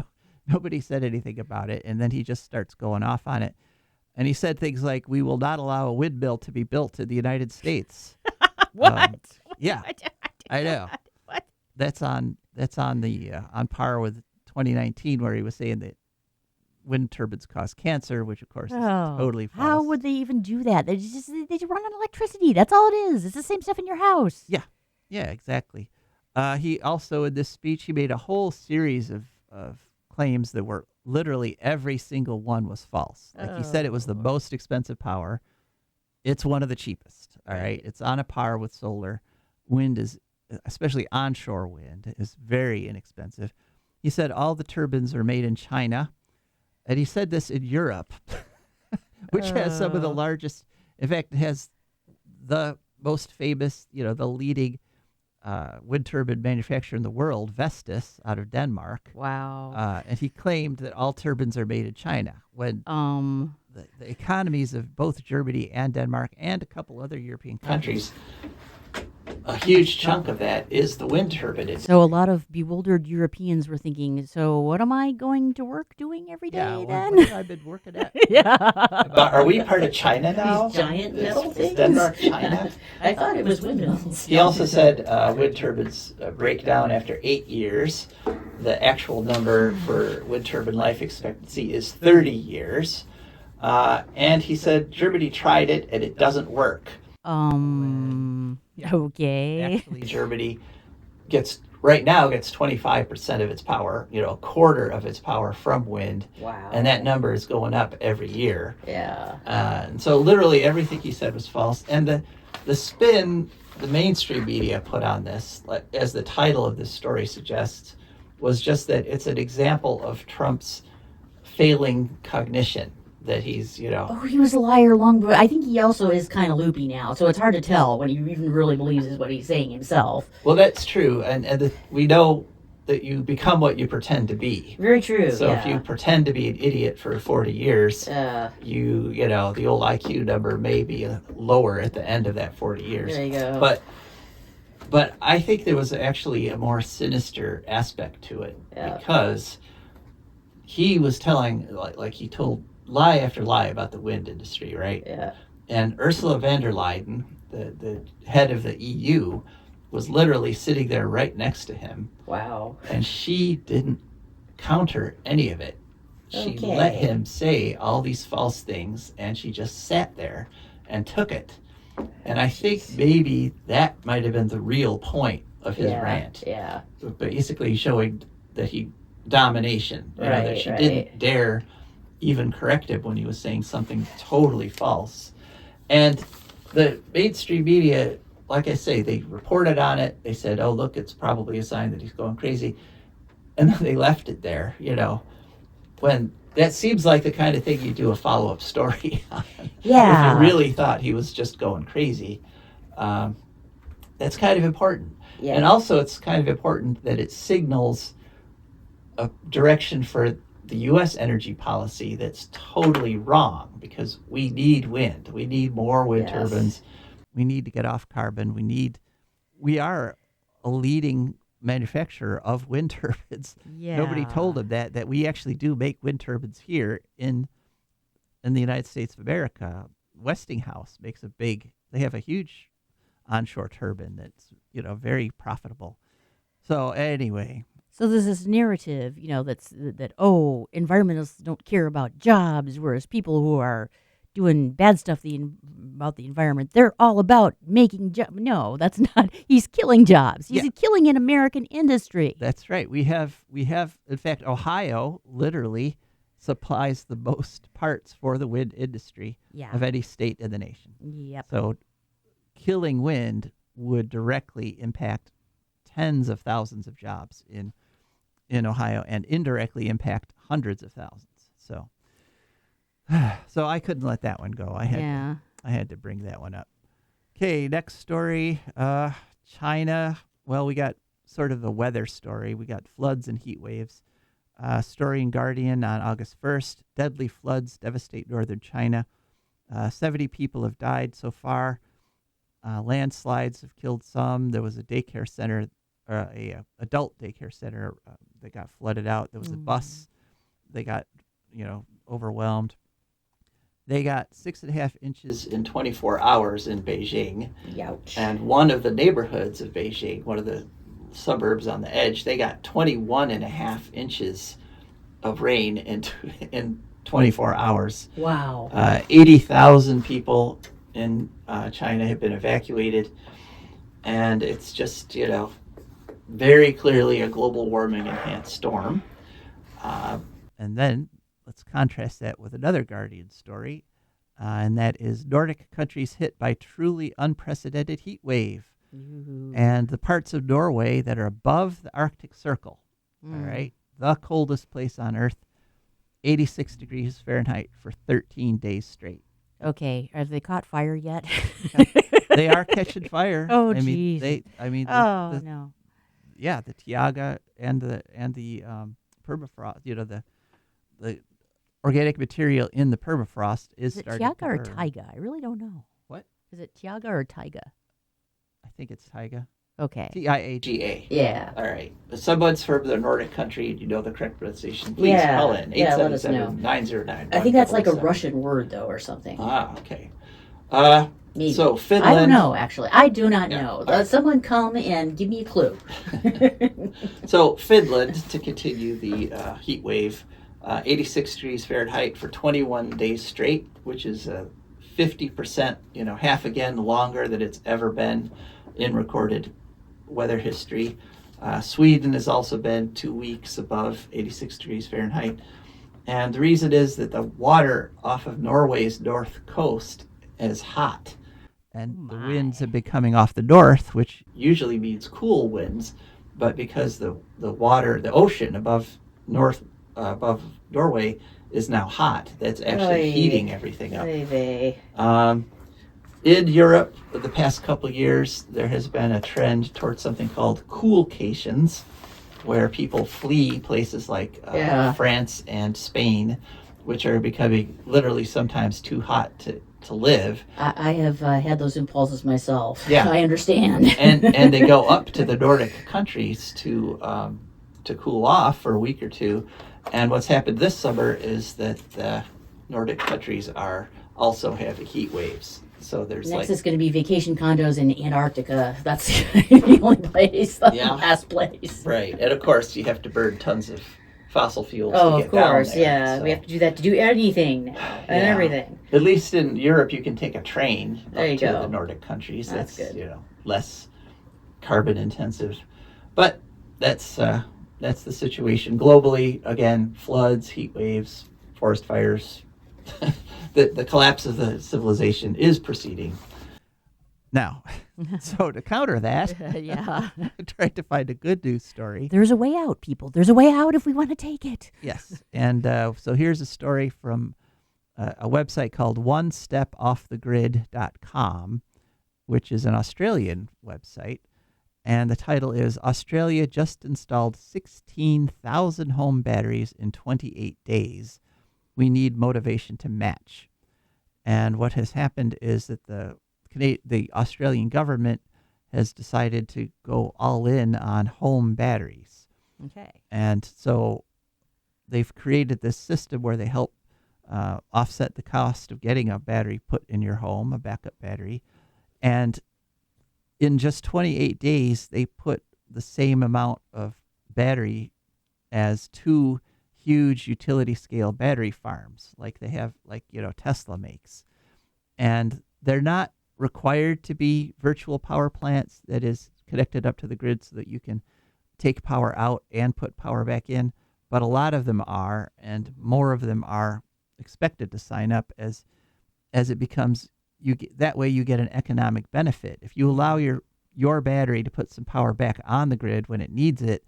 Nobody said anything about it. And then he just starts going off on it. And he said things like, we will not allow a windmill to be built in the United States. What? Yeah, I know. What? That's on par with 2019 where he was saying that wind turbines cause cancer, which of course is totally false. How would they even do that? They just run on electricity. That's all it is. It's the same stuff in your house. Yeah, exactly. He also, in this speech, he made a whole series of claims that were literally every single one was false. Like he said it was the most expensive power. It's one of the cheapest. All right. It's on a par with solar. Wind is, especially onshore wind, is very inexpensive. He said all the turbines are made in China. And he said this in Europe, which has some of the largest, in fact, has the most famous, the leading wind turbine manufacturer in the world, Vestas, out of Denmark. Wow. And he claimed that all turbines are made in China when the economies of both Germany and Denmark and a couple other European countries, a huge chunk of that is the wind turbine. So a lot of bewildered Europeans were thinking, so what am I going to work doing every day then? What have I been working at? Yeah. Are we part of China now? These giant metal things? Denmark, China? I thought it was windmills. He also said wind turbines break down after 8 years. The actual number for wind turbine life expectancy is 30 years. And he said Germany tried it and it doesn't work. Okay. Actually, Germany gets 25% of its power, a quarter of its power from wind. Wow. And that number is going up every year. Yeah. And so literally everything he said was false. And the spin the mainstream media put on this, as the title of this story suggests, was just that it's an example of Trump's failing cognition, that he's, you know. Oh, he was a liar long before. I think he also is kind of loopy now, so it's hard to tell when he even really believes is what he's saying himself. Well, that's true, and we know that you become what you pretend to be. Very true. So if you pretend to be an idiot for 40 years, you know, the old IQ number may be lower at the end of that 40 years. There you go. But I think there was actually a more sinister aspect to it, because he was telling, like he told lie after lie about the wind industry, right? Yeah. And Ursula von der Leyen, the head of the EU, was literally sitting there right next to him. Wow. And she didn't counter any of it. She let him say all these false things, and she just sat there and took it. And I think maybe that might have been the real point of his rant. Yeah. Basically showing that domination. You know, that she didn't dare even correct him when he was saying something totally false. And the mainstream media, like I say, they reported on it. They said, oh, look, it's probably a sign that he's going crazy. And then they left it there, you know, when that seems like the kind of thing you do a follow-up story on. Yeah. If you really thought he was just going crazy, that's kind of important. Yeah. And also it's kind of important that it signals a direction for the U.S. energy policy that's totally wrong, because we need wind. We need more wind turbines. We need to get off carbon. We are a leading manufacturer of wind turbines. Yeah. Nobody told them that we actually do make wind turbines here in the United States of America. Westinghouse makes they have a huge onshore turbine that's, you know, very profitable. So anyway. So there's this narrative, you know, that environmentalists don't care about jobs, whereas people who are doing bad stuff about the environment, they're all about making jobs. No, that's not. He's killing jobs. He's killing an American industry. That's right. We have. In fact, Ohio literally supplies the most parts for the wind industry of any state in the nation. Yep. So killing wind would directly impact tens of thousands of jobs in Ohio, and indirectly impact hundreds of thousands. So I couldn't let that one go. I had to bring that one up. Okay, next story. China. Well, we got sort of the weather story. We got floods and heat waves. Story in Guardian on August 1st. Deadly floods devastate northern China. 70 people have died so far. Landslides have killed some. There was a daycare center, a adult daycare center that got flooded out. There was a bus. They got, overwhelmed. They got 6.5 inches in 24 hours in Beijing. Youch. And one of the neighborhoods of Beijing, one of the suburbs on the edge, they got 21.5 inches of rain in 24 hours. Wow. 80,000 people in China have been evacuated. And it's just, very clearly a global warming enhanced storm. And then let's contrast that with another Guardian story, and that is Nordic countries hit by truly unprecedented heat wave. Ooh. And the parts of Norway that are above the Arctic Circle, all right, the coldest place on Earth, 86 degrees Fahrenheit for 13 days straight. Okay, have they caught fire yet? They are catching fire. Oh, geez. No. Yeah, the Tiaga and the permafrost, the organic material in the permafrost is starting to burn. Is it Tiaga or Taiga? I really don't know. What? Is it Tiaga or Taiga? I think it's Taiga. Okay. Tiaga. Yeah. All right. If someone's from the Nordic country and you know the correct pronunciation, please call in. Let us know. 877-909. I think that's like a Russian word, though, or something. Ah, okay. Maybe. So Finland. I don't know, actually. I do not Yeah. know. Let someone come and give me a clue. So Finland, to continue the heat wave, 86 degrees Fahrenheit for 21 days straight, which is 50%, half again longer than it's ever been in recorded weather history. Sweden has also been 2 weeks above 86 degrees Fahrenheit. And the reason is that the water off of Norway's north coast is hot. And the winds have been coming off the north, which usually means cool winds. But because the water, the ocean above above Norway is now hot. That's actually heating everything up. In Europe, the past couple years, there has been a trend towards something called coolcations, where people flee places like France and Spain, which are becoming literally sometimes too hot to live. I have had those impulses myself. Yeah. I understand. and they go up to the Nordic countries to cool off for a week or two. And what's happened this summer is that the Nordic countries are also having heat waves. So there's next is going to be vacation condos in Antarctica. That's the only place. The last place. Right, and of course you have to burn tons of fossil fuels. Oh, to get of course, down there, yeah. So. We have to do that to do anything now and everything. At least in Europe, you can take a train up to go. the Nordic countries. That's good. Less carbon intensive, but that's the situation globally. Again, floods, heat waves, forest fires. The collapse of the civilization is proceeding. Now, so to counter that, I tried to find a good news story. There's a way out, people. There's a way out if we want to take it. Yes, and so here's a story from a website called onestepoffthegrid.com, which is an Australian website. And the title is, Australia just installed 16,000 home batteries in 28 days. We need motivation to match. And what has happened is that the Australian government has decided to go all in on home batteries. Okay. And so they've created this system where they help offset the cost of getting a battery put in your home, a backup battery. And in just 28 days, they put the same amount of battery as 2 huge utility scale battery farms like they have, Tesla makes. And they're not required to be virtual power plants that is connected up to the grid so that you can take power out and put power back in. But a lot of them are, and more of them are expected to sign up as it becomes, that way you get an economic benefit. If you allow your battery to put some power back on the grid when it needs it,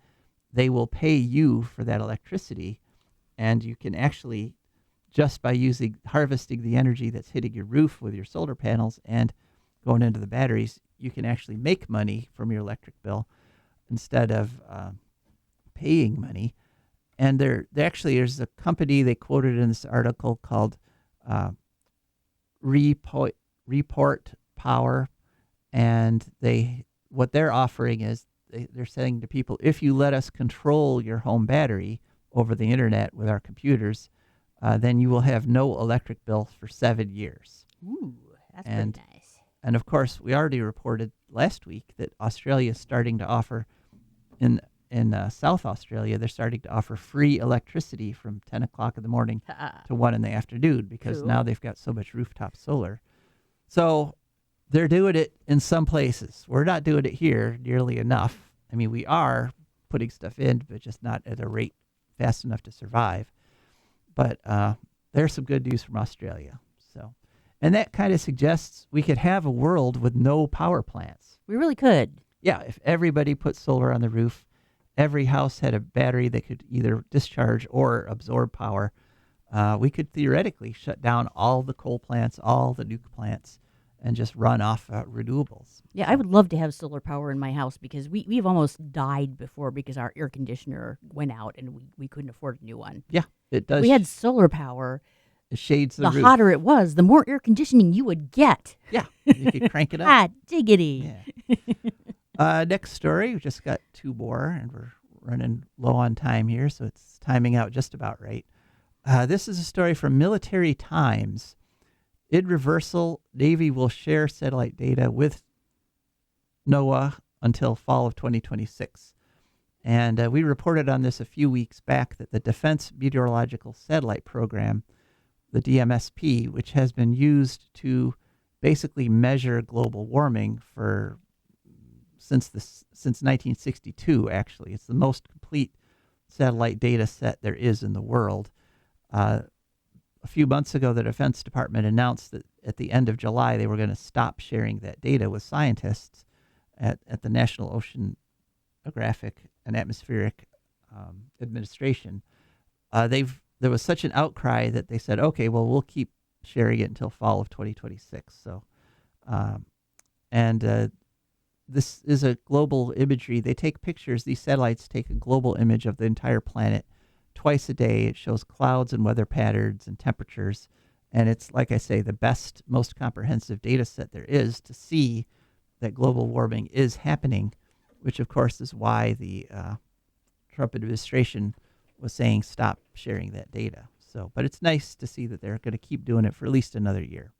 they will pay you for that electricity. And you can actually, just by harvesting the energy that's hitting your roof with your solar panels and going into the batteries, you can actually make money from your electric bill instead of paying money. And there's a company they quoted in this article called Report Power, and what they're offering is they're saying to people, if you let us control your home battery over the internet with our computers, then you will have no electric bill for 7 years. Ooh, that's pretty nice. And of course, we already reported last week that Australia is starting to offer, in South Australia, they're starting to offer free electricity from 10 o'clock in the morning to 1 in the afternoon because now they've got so much rooftop solar. So they're doing it in some places. We're not doing it here nearly enough. I mean, we are putting stuff in, but just not at a rate fast enough to survive. But there's some good news from Australia. And that kind of suggests we could have a world with no power plants. We really could. Yeah, if everybody put solar on the roof, every house had a battery that could either discharge or absorb power, we could theoretically shut down all the coal plants, all the nuke plants, and just run off renewables. Yeah, I would love to have solar power in my house because we've almost died before because our air conditioner went out and we couldn't afford a new one. Yeah, it does. We had solar power. It shades the roof. The hotter it was, the more air conditioning you would get. Yeah, you could crank it up. Ah, diggity. Yeah. Next story, we just got 2 more, and we're running low on time here, so it's timing out just about right. This is a story from Military Times. In reversal, Navy will share satellite data with NOAA until fall of 2026. And we reported on this a few weeks back that the Defense Meteorological Satellite Program, the DMSP, which has been used to basically measure global warming since 1962, actually. It's the most complete satellite data set there is in the world. A few months ago, the Defense Department announced that at the end of July, they were going to stop sharing that data with scientists at the National Oceanographic and Atmospheric Administration. there was such an outcry that they said, okay, well, we'll keep sharing it until fall of 2026. So, this is a global imagery. They take pictures. These satellites take a global image of the entire planet twice a day. It shows clouds and weather patterns and temperatures. And it's, like I say, the best, most comprehensive data set there is to see that global warming is happening, which, of course, is why the Trump administration was saying stop sharing that data. So, but it's nice to see that they're going to keep doing it for at least another year.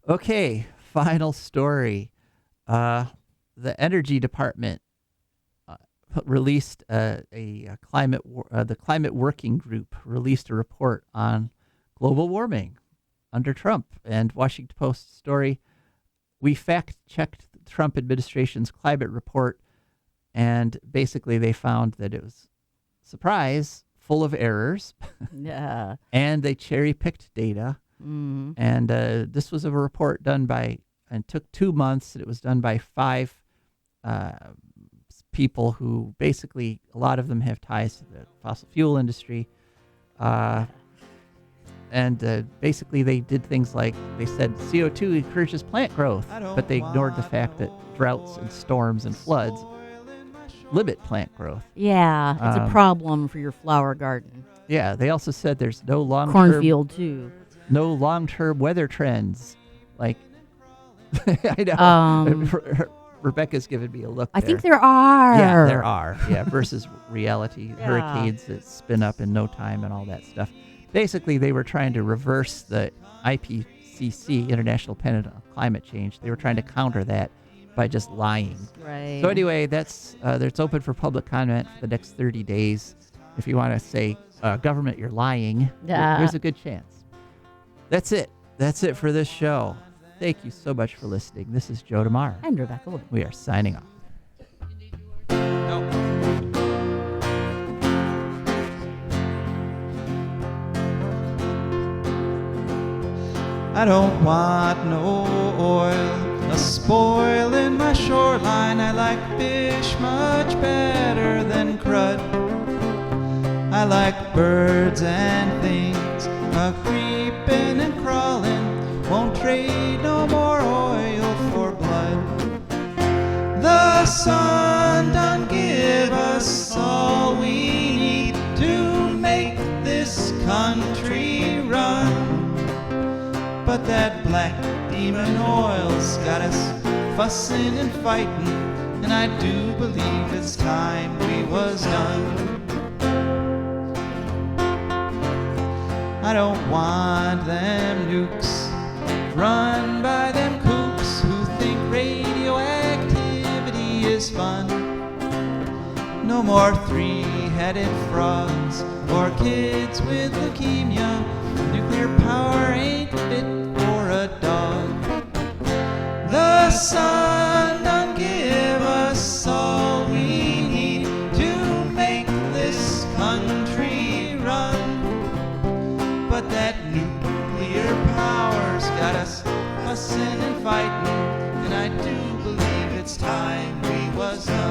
Okay, final story. The Energy Department released the Climate Working Group released a report on global warming under Trump. And Washington Post story, we fact-checked the Trump administration's climate report, and basically they found that it was, surprise, full of errors. Yeah. And they cherry-picked data. Mm-hmm. And this was a report done by, and took 2 months. It was done by 5 people who basically, a lot of them have ties to the fossil fuel industry. And basically they did things like, they said CO2 encourages plant growth, but they ignored the fact that droughts and storms and floods limit plant growth. Yeah, it's a problem for your flower garden. Yeah, they also said there's no long-term... Cornfield, too. No long-term weather trends. Like, I know. Rebecca's giving me a look I there. think there are. Yeah, there are. Yeah, versus reality. Yeah. Hurricanes that spin up in no time and all that stuff. Basically, they were trying to reverse the IPCC, International Panel on Climate Change. They were trying to counter that by just lying. Right. So anyway, it's open for public comment for the next 30 days. If you want to say, government, you're lying, there's a good chance. That's it. That's it for this show. Thank you so much for listening. This is Joe DeMare. And Rebecca Wood. We are signing off. I don't want no oil, a spoiling my shoreline. I like fish much better than crud. I like birds and things a-creeping and crawling. Won't trade no more oil for blood. The sun done give us all we need to make this country run. But that black demon oil's got us fussing and fighting, and I do believe it's time we was done. I don't want them nukes run by them kooks who think radioactivity is fun. No more three-headed frogs or kids with leukemia. Nuclear power ain't fit for a dog. The sun done give us all we need to make this country run. But that nuclear power's got us fussing and fighting, and I do believe it's time we was done.